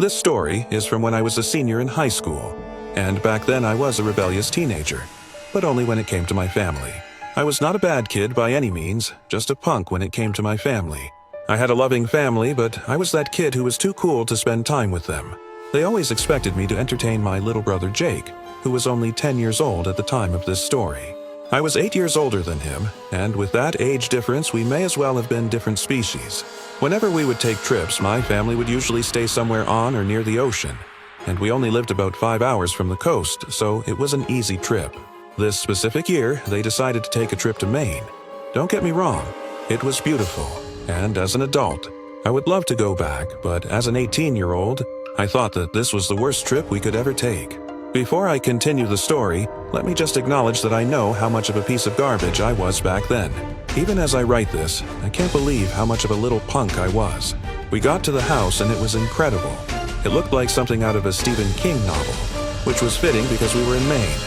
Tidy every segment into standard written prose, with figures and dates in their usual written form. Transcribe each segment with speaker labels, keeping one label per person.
Speaker 1: This story is from when I was a senior in high school, and back then I was a rebellious teenager, but only when it came to my family. I was not a bad kid by any means, just a punk when it came to my family. I had a loving family, but I was that kid who was too cool to spend time with them. They always expected me to entertain my little brother Jake, who was only 10 years old at the time of this story. I was 8 years older than him, and with that age difference, we may as well have been different species. Whenever we would take trips, my family would usually stay somewhere on or near the ocean, and we only lived about 5 hours from the coast, so it was an easy trip. This specific year, they decided to take a trip to Maine. Don't get me wrong, it was beautiful, and as an adult, I would love to go back, but as an 18-year-old, I thought that this was the worst trip we could ever take. Before I continue the story, let me just acknowledge that I know how much of a piece of garbage I was back then. Even as I write this, I can't believe how much of a little punk I was. We got to the house and it was incredible. It looked like something out of a Stephen King novel, which was fitting because we were in Maine.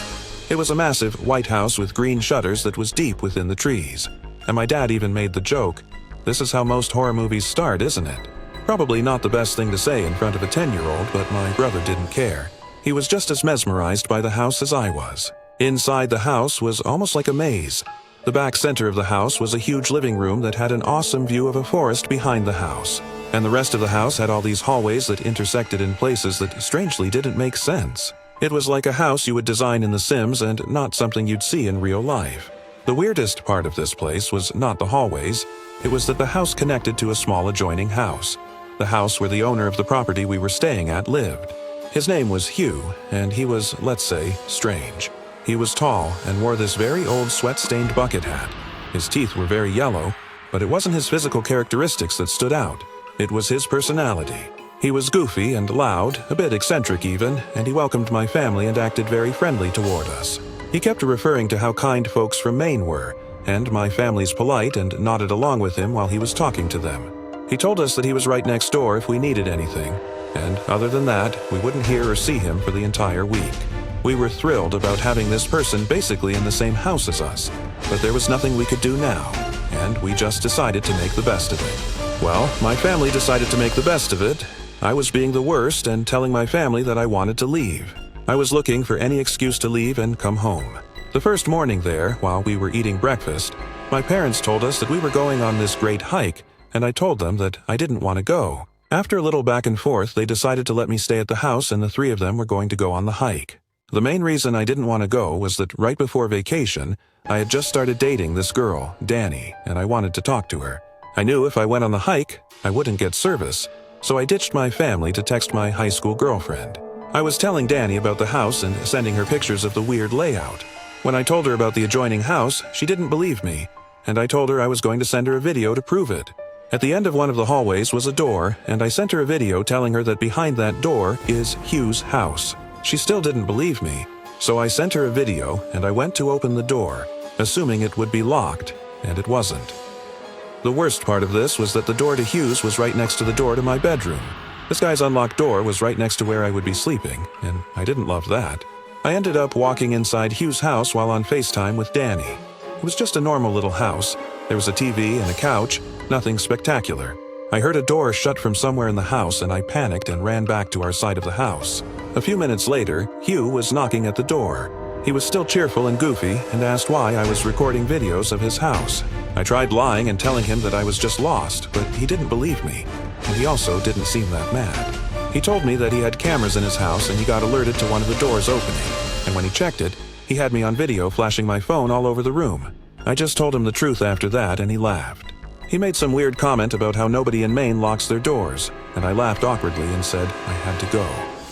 Speaker 1: It was a massive white house with green shutters that was deep within the trees. And my dad even made the joke, "This is how most horror movies start, isn't it?" Probably not the best thing to say in front of a 10-year-old, but my brother didn't care. He was just as mesmerized by the house as I was. Inside the house was almost like a maze. The back center of the house was a huge living room that had an awesome view of a forest behind the house. And the rest of the house had all these hallways that intersected in places that strangely didn't make sense. It was like a house you would design in The Sims and not something you'd see in real life. The weirdest part of this place was not the hallways, it was that the house connected to a small adjoining house. The house where the owner of the property we were staying at lived. His name was Hugh, and he was, let's say, strange. He was tall and wore this very old sweat-stained bucket hat. His teeth were very yellow, but it wasn't his physical characteristics that stood out. It was his personality. He was goofy and loud, a bit eccentric even, and he welcomed my family and acted very friendly toward us. He kept referring to how kind folks from Maine were, and my family's polite and nodded along with him while he was talking to them. He told us that he was right next door if we needed anything, and other than that, we wouldn't hear or see him for the entire week. We were thrilled about having this person basically in the same house as us, but there was nothing we could do now, and we just decided to make the best of it. Well, my family decided to make the best of it. I was being the worst and telling my family that I wanted to leave. I was looking for any excuse to leave and come home. The first morning there, while we were eating breakfast, my parents told us that we were going on this great hike, and I told them that I didn't want to go. After a little back and forth, they decided to let me stay at the house and the three of them were going to go on the hike. The main reason I didn't want to go was that right before vacation, I had just started dating this girl, Danny, and I wanted to talk to her. I knew if I went on the hike, I wouldn't get service, so I ditched my family to text my high school girlfriend. I was telling Danny about the house and sending her pictures of the weird layout. When I told her about the adjoining house, she didn't believe me, and I told her I was going to send her a video to prove it. At the end of one of the hallways was a door, and I sent her a video telling her that behind that door is Hugh's house. She still didn't believe me, so I sent her a video and I went to open the door, assuming it would be locked, and it wasn't. The worst part of this was that the door to Hugh's was right next to the door to my bedroom. This guy's unlocked door was right next to where I would be sleeping, and I didn't love that. I ended up walking inside Hugh's house while on FaceTime with Danny. It was just a normal little house. There was a TV and a couch, nothing spectacular. I heard a door shut from somewhere in the house and I panicked and ran back to our side of the house. A few minutes later, Hugh was knocking at the door. He was still cheerful and goofy and asked why I was recording videos of his house. I tried lying and telling him that I was just lost, but he didn't believe me, and he also didn't seem that mad. He told me that he had cameras in his house and he got alerted to one of the doors opening, and when he checked it, he had me on video flashing my phone all over the room. I just told him the truth after that and he laughed. He made some weird comment about how nobody in Maine locks their doors, and I laughed awkwardly and said I had to go.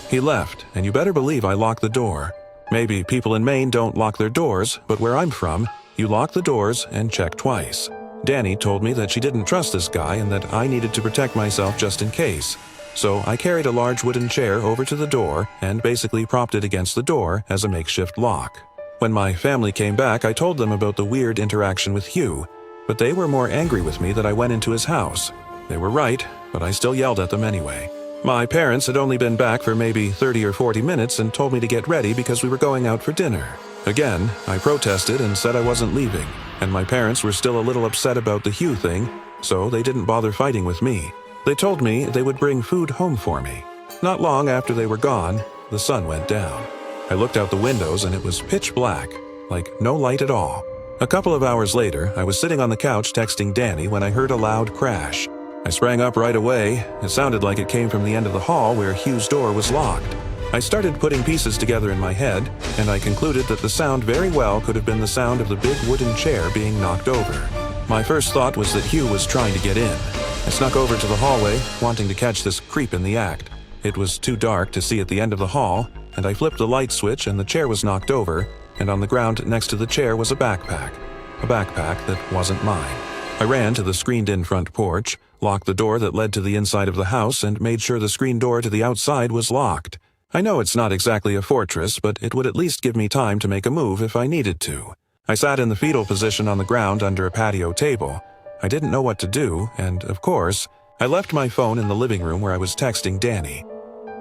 Speaker 1: He left, and you better believe I locked the door. Maybe people in Maine don't lock their doors, but where I'm from, you lock the doors and check twice. Danny told me that she didn't trust this guy and that I needed to protect myself just in case. So I carried a large wooden chair over to the door and basically propped it against the door as a makeshift lock. When my family came back, I told them about the weird interaction with Hugh, but they were more angry with me that I went into his house. They were right, but I still yelled at them anyway. My parents had only been back for maybe 30 or 40 minutes and told me to get ready because we were going out for dinner. Again, I protested and said I wasn't leaving, and my parents were still a little upset about the Hugh thing, so they didn't bother fighting with me. They told me they would bring food home for me. Not long after they were gone, the sun went down. I looked out the windows and it was pitch black, like no light at all. A couple of hours later, I was sitting on the couch texting Danny when I heard a loud crash. I sprang up right away. It sounded like it came from the end of the hall where Hugh's door was locked. I started putting pieces together in my head, and I concluded that the sound very well could have been the sound of the big wooden chair being knocked over. My first thought was that Hugh was trying to get in. I snuck over to the hallway, wanting to catch this creep in the act. It was too dark to see at the end of the hall, and I flipped the light switch and the chair was knocked over, and on the ground next to the chair was a backpack. A backpack that wasn't mine. I ran to the screened-in front porch, locked the door that led to the inside of the house, and made sure the screen door to the outside was locked. I know it's not exactly a fortress, but it would at least give me time to make a move if I needed to. I sat in the fetal position on the ground under a patio table. I didn't know what to do, and, of course, I left my phone in the living room where I was texting Danny.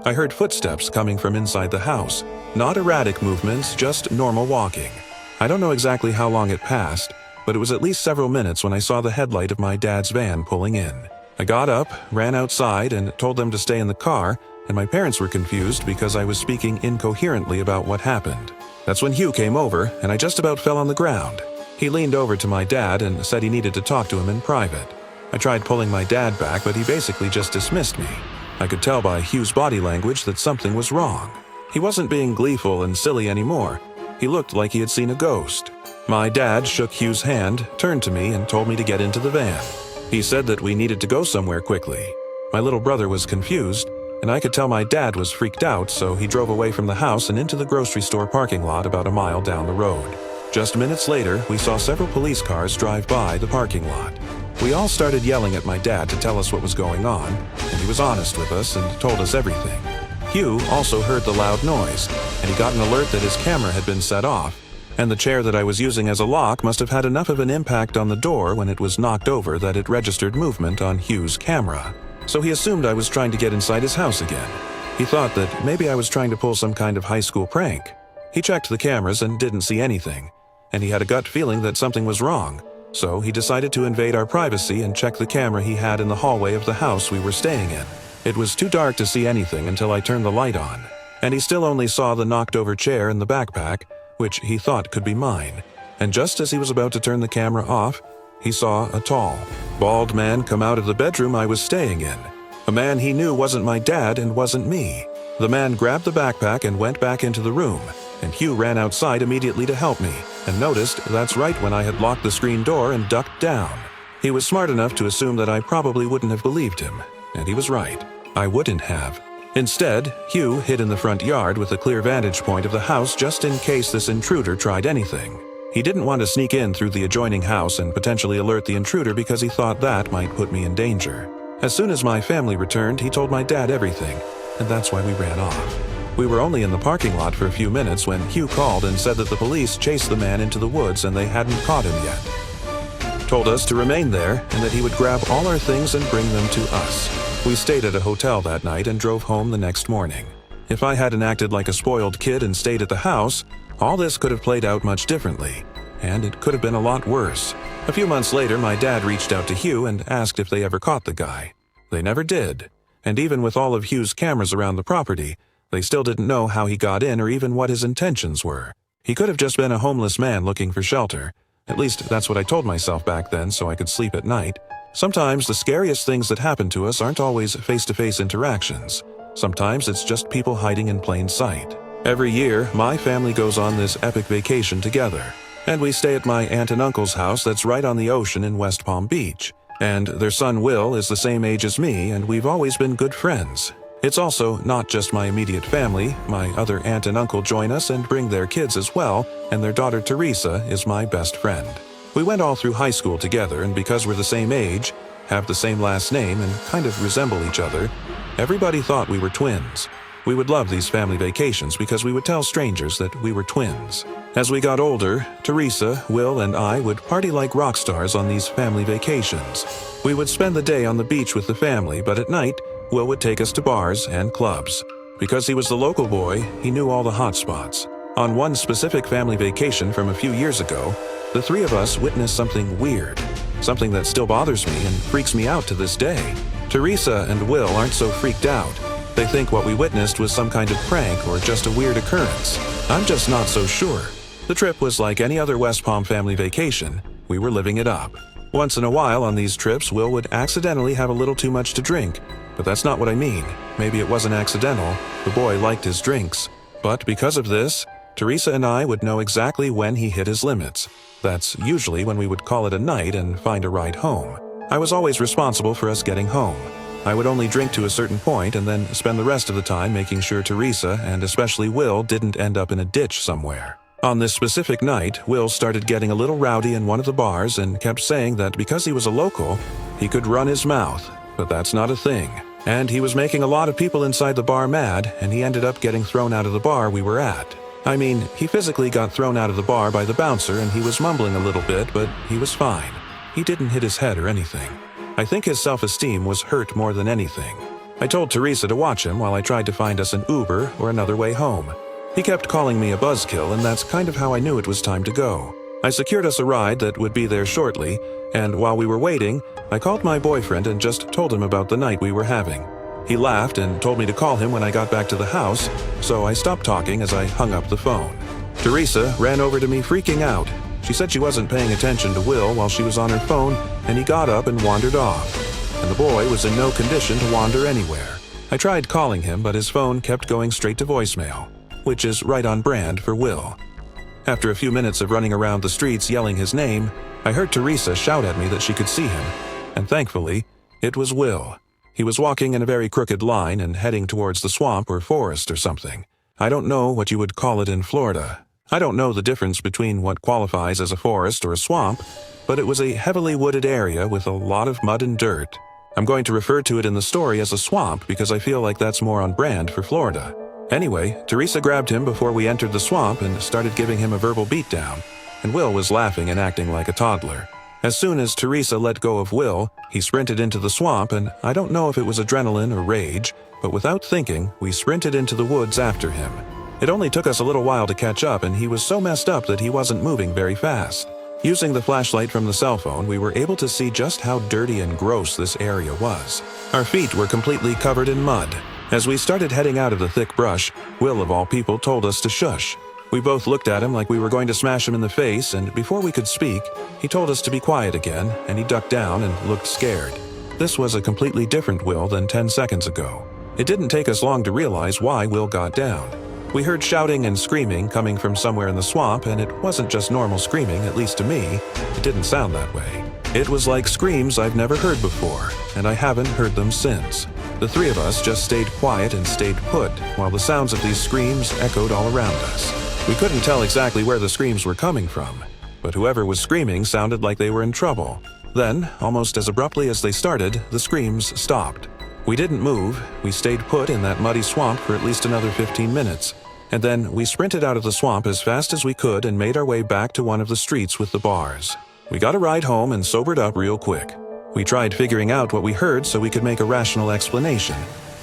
Speaker 1: I heard footsteps coming from inside the house. Not erratic movements, just normal walking. I don't know exactly how long it passed, but it was at least several minutes when I saw the headlight of my dad's van pulling in. I got up, ran outside, and told them to stay in the car, and my parents were confused because I was speaking incoherently about what happened. That's when Hugh came over, and I just about fell on the ground. He leaned over to my dad and said he needed to talk to him in private. I tried pulling my dad back, but he basically just dismissed me. I could tell by Hugh's body language that something was wrong. He wasn't being gleeful and silly anymore. He looked like he had seen a ghost. My dad shook Hugh's hand, turned to me, and told me to get into the van. He said that we needed to go somewhere quickly. My little brother was confused, and I could tell my dad was freaked out, so he drove away from the house and into the grocery store parking lot about a mile down the road. Just minutes later, we saw several police cars drive by the parking lot. We all started yelling at my dad to tell us what was going on, and he was honest with us and told us everything. Hugh also heard the loud noise, and he got an alert that his camera had been set off, and the chair that I was using as a lock must have had enough of an impact on the door when it was knocked over that it registered movement on Hugh's camera. So he assumed I was trying to get inside his house again. He thought that maybe I was trying to pull some kind of high school prank. He checked the cameras and didn't see anything, and he had a gut feeling that something was wrong. So he decided to invade our privacy and check the camera he had in the hallway of the house we were staying in. It was too dark to see anything until I turned the light on, and he still only saw the knocked-over chair and the backpack, which he thought could be mine. And just as he was about to turn the camera off, he saw a tall, bald man come out of the bedroom I was staying in. A man he knew wasn't my dad and wasn't me. The man grabbed the backpack and went back into the room, and Hugh ran outside immediately to help me, and noticed that's right when I had locked the screen door and ducked down. He was smart enough to assume that I probably wouldn't have believed him, and he was right. I wouldn't have. Instead, Hugh hid in the front yard with a clear vantage point of the house just in case this intruder tried anything. He didn't want to sneak in through the adjoining house and potentially alert the intruder because he thought that might put me in danger. As soon as my family returned, he told my dad everything, and that's why we ran off. We were only in the parking lot for a few minutes when Hugh called and said that the police chased the man into the woods and they hadn't caught him yet. Told us to remain there and that he would grab all our things and bring them to us. We stayed at a hotel that night and drove home the next morning. If I hadn't acted like a spoiled kid and stayed at the house, all this could have played out much differently, and it could have been a lot worse. A few months later, my dad reached out to Hugh and asked if they ever caught the guy. They never did, and even with all of Hugh's cameras around the property, they still didn't know how he got in or even what his intentions were. He could have just been a homeless man looking for shelter. At least that's what I told myself back then so I could sleep at night. Sometimes the scariest things that happen to us aren't always face-to-face interactions. Sometimes it's just people hiding in plain sight. Every year, my family goes on this epic vacation together, and we stay at my aunt and uncle's house that's right on the ocean in West Palm Beach. And their son Will is the same age as me, and we've always been good friends. It's also not just my immediate family. My other aunt and uncle join us and bring their kids as well, and their daughter Teresa is my best friend. We went all through high school together, and because we're the same age, have the same last name, and kind of resemble each other, everybody thought we were twins. We would love these family vacations because we would tell strangers that we were twins. As we got older, Teresa, Will, and I would party like rock stars on these family vacations. We would spend the day on the beach with the family, but at night, Will would take us to bars and clubs. Because he was the local boy, he knew all the hot spots. On one specific family vacation from a few years ago, the three of us witnessed something weird. Something that still bothers me and freaks me out to this day. Teresa and Will aren't so freaked out. They think what we witnessed was some kind of prank or just a weird occurrence. I'm just not so sure. The trip was like any other West Palm family vacation. We were living it up. Once in a while on these trips, Will would accidentally have a little too much to drink. But that's not what I mean. Maybe it wasn't accidental. The boy liked his drinks. But because of this, Teresa and I would know exactly when he hit his limits. That's usually when we would call it a night and find a ride home. I was always responsible for us getting home. I would only drink to a certain point and then spend the rest of the time making sure Teresa and especially Will didn't end up in a ditch somewhere. On this specific night, Will started getting a little rowdy in one of the bars and kept saying that because he was a local, he could run his mouth. But that's not a thing. And he was making a lot of people inside the bar mad, and he ended up getting thrown out of the bar we were at. I mean, he physically got thrown out of the bar by the bouncer and he was mumbling a little bit, but he was fine. He didn't hit his head or anything. I think his self-esteem was hurt more than anything. I told Teresa to watch him while I tried to find us an Uber or another way home. He kept calling me a buzzkill, and that's kind of how I knew it was time to go. I secured us a ride that would be there shortly, and while we were waiting, I called my boyfriend and just told him about the night we were having. He laughed and told me to call him when I got back to the house, so I stopped talking as I hung up the phone. Teresa ran over to me freaking out. She said she wasn't paying attention to Will while she was on her phone, and he got up and wandered off. And the boy was in no condition to wander anywhere. I tried calling him, but his phone kept going straight to voicemail, which is right on brand for Will. After a few minutes of running around the streets yelling his name, I heard Teresa shout at me that she could see him, and thankfully, it was Will. He was walking in a very crooked line and heading towards the swamp or forest or something. I don't know what you would call it in Florida. I don't know the difference between what qualifies as a forest or a swamp, but it was a heavily wooded area with a lot of mud and dirt. I'm going to refer to it in the story as a swamp because I feel like that's more on brand for Florida. Anyway, Teresa grabbed him before we entered the swamp and started giving him a verbal beatdown, and Will was laughing and acting like a toddler. As soon as Teresa let go of Will, he sprinted into the swamp, and I don't know if it was adrenaline or rage, but without thinking, we sprinted into the woods after him. It only took us a little while to catch up, and he was so messed up that he wasn't moving very fast. Using the flashlight from the cell phone, we were able to see just how dirty and gross this area was. Our feet were completely covered in mud. As we started heading out of the thick brush, Will of all people told us to shush. We both looked at him like we were going to smash him in the face, and before we could speak, he told us to be quiet again, and he ducked down and looked scared. This was a completely different Will than 10 seconds ago. It didn't take us long to realize why Will got down. We heard shouting and screaming coming from somewhere in the swamp, and it wasn't just normal screaming, at least to me. It didn't sound that way. It was like screams I've never heard before, and I haven't heard them since. The three of us just stayed quiet and stayed put, while the sounds of these screams echoed all around us. We couldn't tell exactly where the screams were coming from, but whoever was screaming sounded like they were in trouble. Then, almost as abruptly as they started, the screams stopped. We didn't move. We stayed put in that muddy swamp for at least another 15 minutes, and then we sprinted out of the swamp as fast as we could and made our way back to one of the streets with the bars. We got a ride home and sobered up real quick. We tried figuring out what we heard so we could make a rational explanation,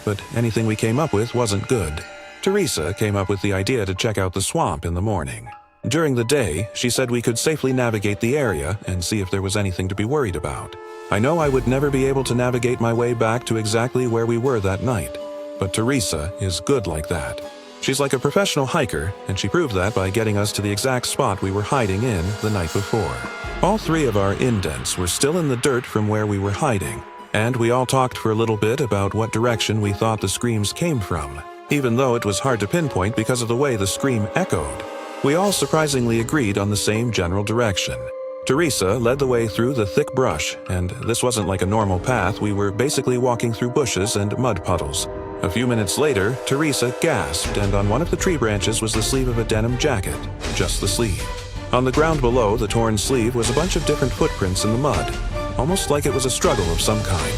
Speaker 1: but anything we came up with wasn't good. Teresa came up with the idea to check out the swamp in the morning. During the day, she said we could safely navigate the area and see if there was anything to be worried about. I know I would never be able to navigate my way back to exactly where we were that night, but Teresa is good like that. She's like a professional hiker, and she proved that by getting us to the exact spot we were hiding in the night before. All three of our indents were still in the dirt from where we were hiding, and we all talked for a little bit about what direction we thought the screams came from, even though it was hard to pinpoint because of the way the scream echoed. We all surprisingly agreed on the same general direction. Teresa led the way through the thick brush, and this wasn't like a normal path. We were basically walking through bushes and mud puddles. A few minutes later, Teresa gasped, and on one of the tree branches was the sleeve of a denim jacket, just the sleeve. On the ground below the torn sleeve was a bunch of different footprints in the mud, almost like it was a struggle of some kind.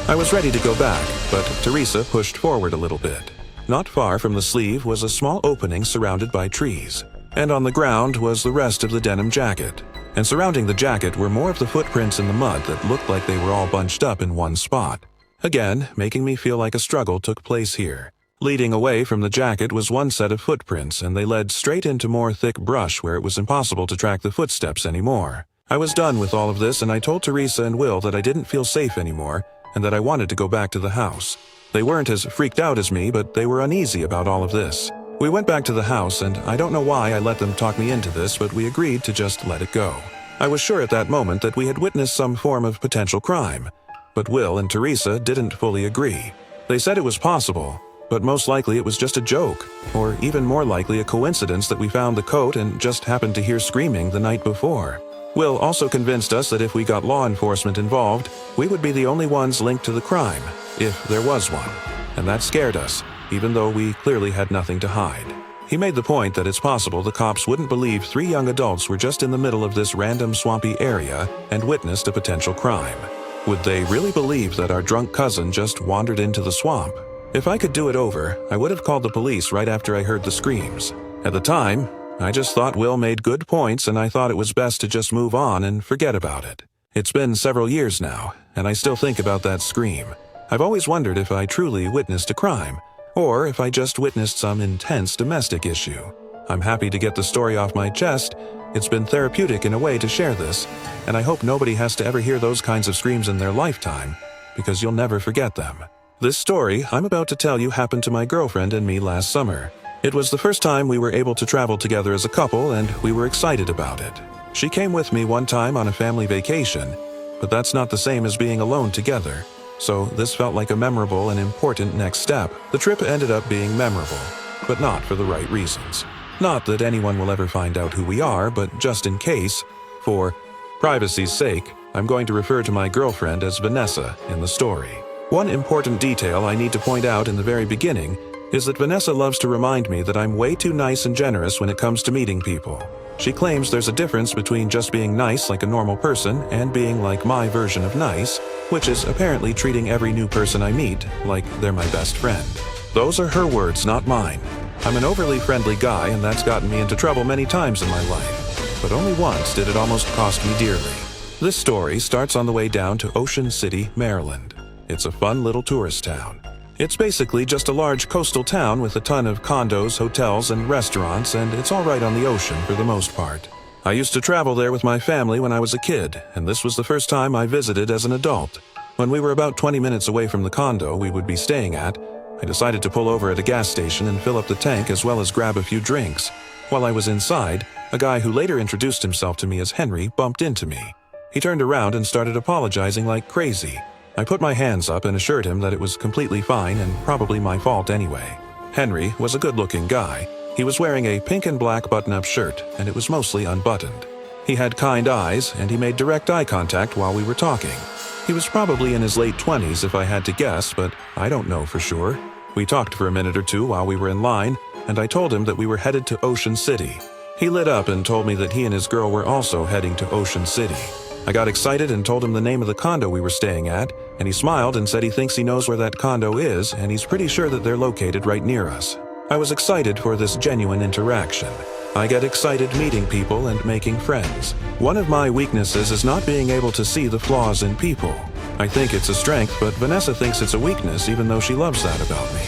Speaker 1: I was ready to go back, but Teresa pushed forward a little bit. Not far from the sleeve was a small opening surrounded by trees, and on the ground was the rest of the denim jacket. And surrounding the jacket were more of the footprints in the mud that looked like they were all bunched up in one spot. Again, making me feel like a struggle took place here. Leading away from the jacket was one set of footprints, and they led straight into more thick brush where it was impossible to track the footsteps anymore. I was done with all of this, and I told Teresa and Will that I didn't feel safe anymore and that I wanted to go back to the house. They weren't as freaked out as me, but they were uneasy about all of this. We went back to the house, and I don't know why I let them talk me into this, but we agreed to just let it go. I was sure at that moment that we had witnessed some form of potential crime, but Will and Teresa didn't fully agree. They said it was possible, but most likely it was just a joke, or even more likely a coincidence that we found the coat and just happened to hear screaming the night before. Will also convinced us that if we got law enforcement involved, we would be the only ones linked to the crime, if there was one, and that scared us, even though we clearly had nothing to hide. He made the point that it's possible the cops wouldn't believe 3 young adults were just in the middle of this random swampy area and witnessed a potential crime. Would they really believe that our drunk cousin just wandered into the swamp? If I could do it over, I would have called the police right after I heard the screams. At the time, I just thought Will made good points, and I thought it was best to just move on and forget about it. It's been several years now, and I still think about that scream. I've always wondered if I truly witnessed a crime, or if I just witnessed some intense domestic issue. I'm happy to get the story off my chest. It's been therapeutic in a way to share this, and I hope nobody has to ever hear those kinds of screams in their lifetime, because you'll never forget them. This story I'm about to tell you happened to my girlfriend and me last summer. It was the first time we were able to travel together as a couple, and we were excited about it. She came with me one time on a family vacation, but that's not the same as being alone together, so this felt like a memorable and important next step. The trip ended up being memorable, but not for the right reasons. Not that anyone will ever find out who we are, but just in case, for privacy's sake, I'm going to refer to my girlfriend as Vanessa in the story. One important detail I need to point out in the very beginning is that Vanessa loves to remind me that I'm way too nice and generous when it comes to meeting people. She claims there's a difference between just being nice like a normal person and being like my version of nice, which is apparently treating every new person I meet like they're my best friend. Those are her words, not mine. I'm an overly friendly guy, and that's gotten me into trouble many times in my life, but only once did it almost cost me dearly. This story starts on the way down to Ocean City, Maryland. It's a fun little tourist town. It's basically just a large coastal town with a ton of condos, hotels, and restaurants, and it's all right on the ocean for the most part. I used to travel there with my family when I was a kid, and this was the first time I visited as an adult. When we were about 20 minutes away from the condo we would be staying at, I decided to pull over at a gas station and fill up the tank as well as grab a few drinks. While I was inside, a guy who later introduced himself to me as Henry bumped into me. He turned around and started apologizing like crazy. I put my hands up and assured him that it was completely fine and probably my fault anyway. Henry was a good-looking guy. He was wearing a pink and black button-up shirt, and it was mostly unbuttoned. He had kind eyes, and he made direct eye contact while we were talking. He was probably in his late 20s if I had to guess, but I don't know for sure. We talked for a minute or two while we were in line, and I told him that we were headed to Ocean City. He lit up and told me that he and his girl were also heading to Ocean City. I got excited and told him the name of the condo we were staying at, and he smiled and said he thinks he knows where that condo is, and he's pretty sure that they're located right near us. I was excited for this genuine interaction. I get excited meeting people and making friends. One of my weaknesses is not being able to see the flaws in people. I think it's a strength, but Vanessa thinks it's a weakness even though she loves that about me.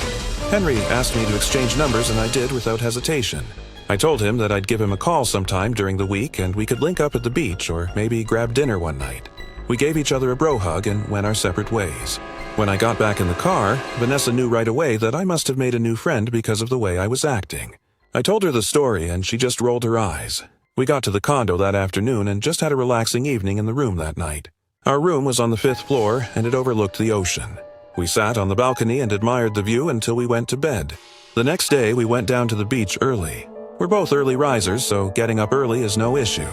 Speaker 1: Henry asked me to exchange numbers, and I did without hesitation. I told him that I'd give him a call sometime during the week and we could link up at the beach or maybe grab dinner one night. We gave each other a bro hug and went our separate ways. When I got back in the car, Vanessa knew right away that I must have made a new friend because of the way I was acting. I told her the story and she just rolled her eyes. We got to the condo that afternoon and just had a relaxing evening in the room that night. Our room was on the 5th floor and it overlooked the ocean. We sat on the balcony and admired the view until we went to bed. The next day we went down to the beach early. We're both early risers, so getting up early is no issue.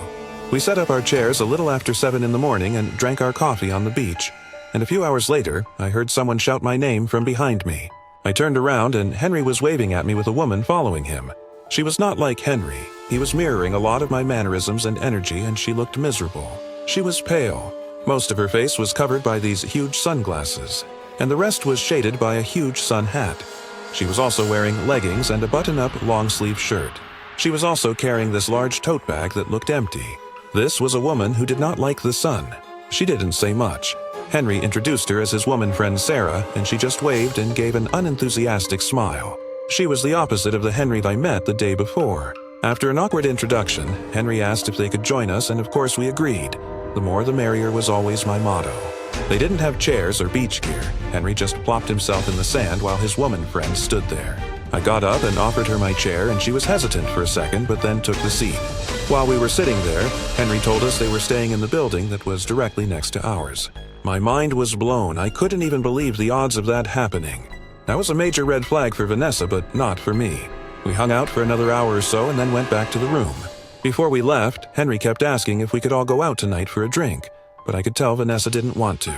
Speaker 1: We set up our chairs a little after 7 in the morning and drank our coffee on the beach. And a few hours later, I heard someone shout my name from behind me. I turned around and Henry was waving at me with a woman following him. She was not like Henry. He was mirroring a lot of my mannerisms and energy, and she looked miserable. She was pale. Most of her face was covered by these huge sunglasses, and the rest was shaded by a huge sun hat. She was also wearing leggings and a button-up long-sleeve shirt. She was also carrying this large tote bag that looked empty. This was a woman who did not like the sun. She didn't say much. Henry introduced her as his woman friend Sarah, and she just waved and gave an unenthusiastic smile. She was the opposite of the Henry I met the day before. After an awkward introduction, Henry asked if they could join us, and of course we agreed. The more the merrier was always my motto. They didn't have chairs or beach gear. Henry just plopped himself in the sand while his woman friend stood there. I got up and offered her my chair, and she was hesitant for a second but then took the seat. While we were sitting there, Henry told us they were staying in the building that was directly next to ours. My mind was blown. I couldn't even believe the odds of that happening. That was a major red flag for Vanessa, but not for me. We hung out for another hour or so and then went back to the room. Before we left, Henry kept asking if we could all go out tonight for a drink, but I could tell Vanessa didn't want to.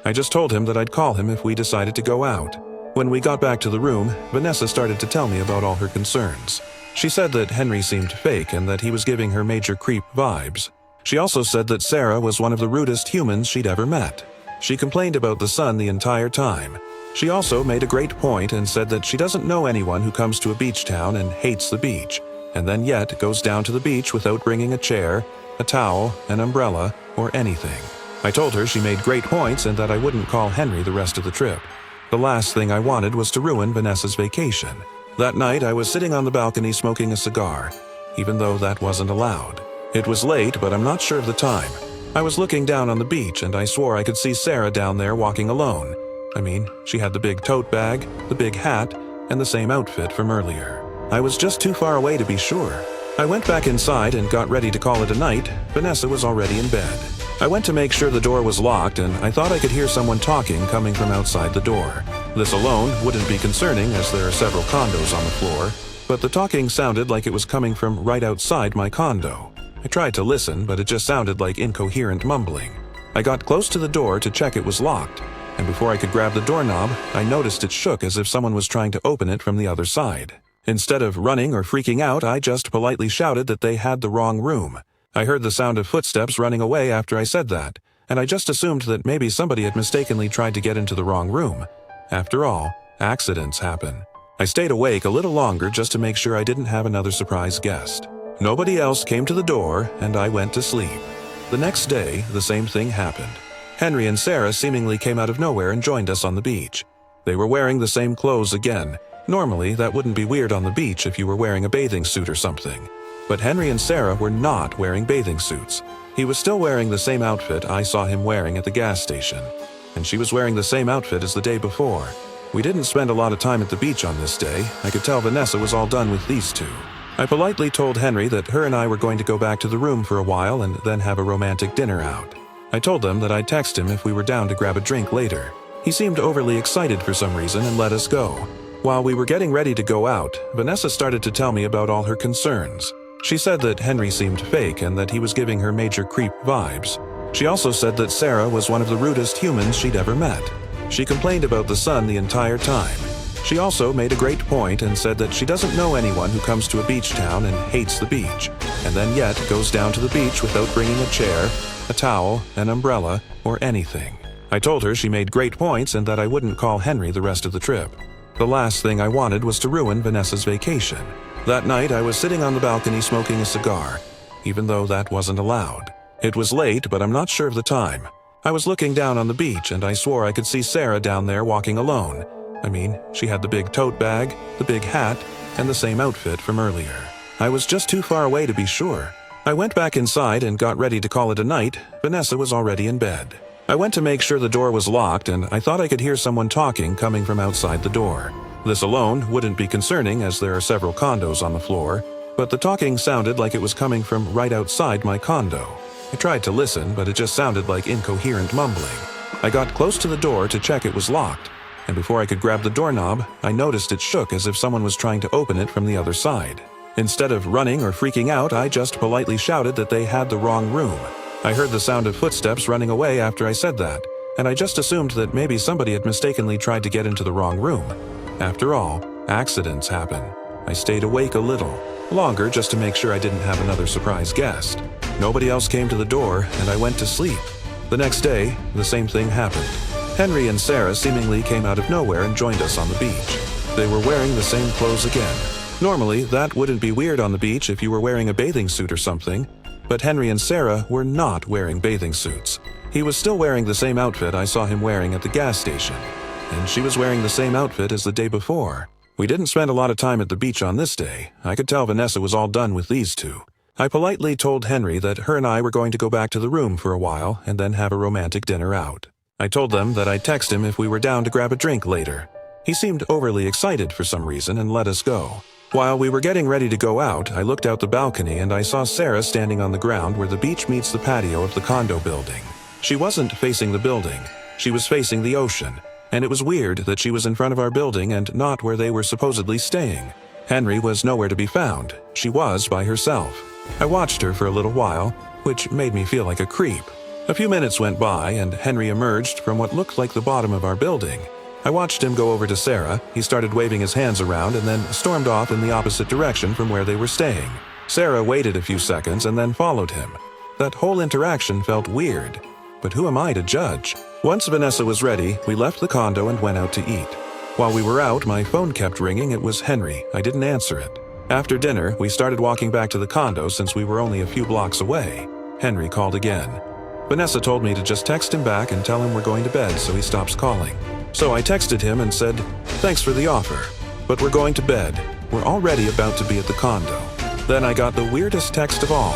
Speaker 1: I just told him that I'd call him if we decided to go out. When we got back to the room, Vanessa started to tell me about all her concerns. She said that Henry seemed fake and that he was giving her major creep vibes. She also said that Sarah was one of the rudest humans she'd ever met. She complained about the sun the entire time. She also made a great point and said that she doesn't know anyone who comes to a beach town and hates the beach, and then yet goes down to the beach without bringing a chair, a towel, an umbrella, or anything. I told her she made great points and that I wouldn't call Henry the rest of the trip. The last thing I wanted was to ruin Vanessa's vacation. That night I was sitting on the balcony smoking a cigar, even though that wasn't allowed. It was late, but I'm not sure of the time. I was looking down on the beach and I swore I could see Sarah down there walking alone. I mean, she had the big tote bag, the big hat, and the same outfit from earlier. I was just too far away to be sure. I went back inside and got ready to call it a night. Vanessa was already in bed. I went to make sure the door was locked, and I thought I could hear someone talking coming from outside the door. This alone wouldn't be concerning as there are several condos on the floor, but the talking sounded like it was coming from right outside my condo. I tried to listen, but it just sounded like incoherent mumbling. I got close to the door to check it was locked, and before I could grab the doorknob, I noticed it shook as if someone was trying to open it from the other side. Instead of running or freaking out, I just politely shouted that they had the wrong room. I heard the sound of footsteps running away after I said that, and I just assumed that maybe somebody had mistakenly tried to get into the wrong room. After all, accidents happen. I stayed awake a little longer just to make sure I didn't have another surprise guest. Nobody else came to the door, and I went to sleep. The next day, the same thing happened. Henry and Sarah seemingly came out of nowhere and joined us on the beach. They were wearing the same clothes again. Normally, that wouldn't be weird on the beach if you were wearing a bathing suit or something. But Henry and Sarah were not wearing bathing suits. He was still wearing the same outfit I saw him wearing at the gas station. And she was wearing the same outfit as the day before. We didn't spend a lot of time at the beach on this day. I could tell Vanessa was all done with these two. I politely told Henry that her and I were going to go back to the room for a while and then have a romantic dinner out. I told them that I'd text him if we were down to grab a drink later. He seemed overly excited for some reason and let us go. While we were getting ready to go out, Vanessa started to tell me about all her concerns. She said that Henry seemed fake and that he was giving her major creep vibes. She also said that Sarah was one of the rudest humans she'd ever met. She complained about the sun the entire time. She also made a great point and said that she doesn't know anyone who comes to a beach town and hates the beach, and then yet goes down to the beach without bringing a chair, a towel, an umbrella, or anything. I told her she made great points and that I wouldn't call Henry the rest of the trip. The last thing I wanted was to ruin Vanessa's vacation. That night I was sitting on the balcony smoking a cigar, even though that wasn't allowed. It was late, but I'm not sure of the time. I was looking down on the beach and I swore I could see Sarah down there walking alone. I mean, she had the big tote bag, the big hat, and the same outfit from earlier. I was just too far away to be sure. I went back inside and got ready to call it a night. Vanessa was already in bed. I went to make sure the door was locked, and I thought I could hear someone talking coming from outside the door. This alone wouldn't be concerning as there are several condos on the floor, but the talking sounded like it was coming from right outside my condo. I tried to listen, but it just sounded like incoherent mumbling. I got close to the door to check it was locked, and before I could grab the doorknob, I noticed it shook as if someone was trying to open it from the other side. Instead of running or freaking out, I just politely shouted that they had the wrong room. I heard the sound of footsteps running away after I said that, and I just assumed that maybe somebody had mistakenly tried to get into the wrong room. After all, accidents happen. I stayed awake a little longer just to make sure I didn't have another surprise guest. Nobody else came to the door, and I went to sleep. The next day, the same thing happened. Henry and Sarah seemingly came out of nowhere and joined us on the beach. They were wearing the same clothes again. Normally, that wouldn't be weird on the beach if you were wearing a bathing suit or something, but Henry and Sarah were not wearing bathing suits. He was still wearing the same outfit I saw him wearing at the gas station, and she was wearing the same outfit as the day before. We didn't spend a lot of time at the beach on this day. I could tell Vanessa was all done with these two. I politely told Henry that her and I were going to go back to the room for a while and then have a romantic dinner out. I told them that I'd text him if we were down to grab a drink later. He seemed overly excited for some reason and let us go. While we were getting ready to go out, I looked out the balcony and I saw Sarah standing on the ground where the beach meets the patio of the condo building. She wasn't facing the building. She was facing the ocean, and it was weird that she was in front of our building and not where they were supposedly staying. Henry was nowhere to be found. She was by herself. I watched her for a little while, which made me feel like a creep. A few minutes went by and Henry emerged from what looked like the bottom of our building. I watched him go over to Sarah. He started waving his hands around and then stormed off in the opposite direction from where they were staying. Sarah waited a few seconds and then followed him. That whole interaction felt weird. But who am I to judge? Once Vanessa was ready, we left the condo and went out to eat. While we were out, my phone kept ringing. It was Henry. I didn't answer it. After dinner, we started walking back to the condo since we were only a few blocks away. Henry called again. Vanessa told me to just text him back and tell him we're going to bed so he stops calling. So I texted him and said, "Thanks for the offer, but we're going to bed. We're already about to be at the condo." Then I got the weirdest text of all,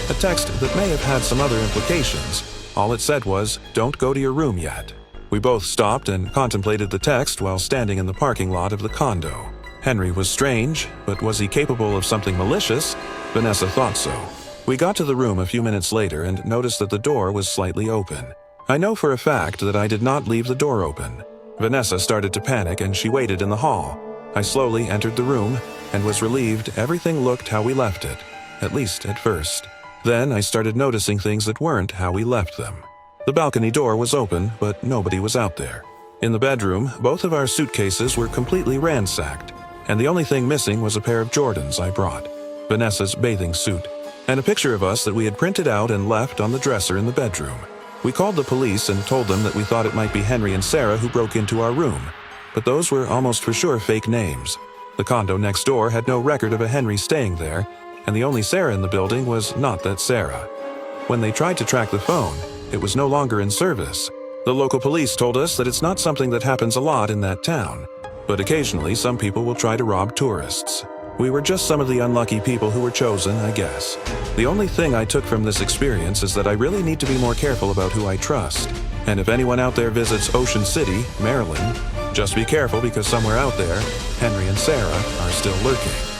Speaker 1: a text that may have had some other implications. All it said was, "Don't go to your room yet." We both stopped and contemplated the text while standing in the parking lot of the condo. Henry was strange, but was he capable of something malicious? Vanessa thought so. We got to the room a few minutes later and noticed that the door was slightly open. I know for a fact that I did not leave the door open. Vanessa started to panic and she waited in the hall. I slowly entered the room and was relieved everything looked how we left it, at least at first. Then I started noticing things that weren't how we left them. The balcony door was open, but nobody was out there. In the bedroom, both of our suitcases were completely ransacked, and the only thing missing was a pair of Jordans I brought, Vanessa's bathing suit, and a picture of us that we had printed out and left on the dresser in the bedroom. We called the police and told them that we thought it might be Henry and Sarah who broke into our room, but those were almost for sure fake names. The condo next door had no record of a Henry staying there, and the only Sarah in the building was not that Sarah. When they tried to track the phone, it was no longer in service. The local police told us that it's not something that happens a lot in that town, but occasionally some people will try to rob tourists. We were just some of the unlucky people who were chosen, I guess. The only thing I took from this experience is that I really need to be more careful about who I trust. And if anyone out there visits Ocean City, Maryland, just be careful because somewhere out there, Henry and Sarah are still lurking.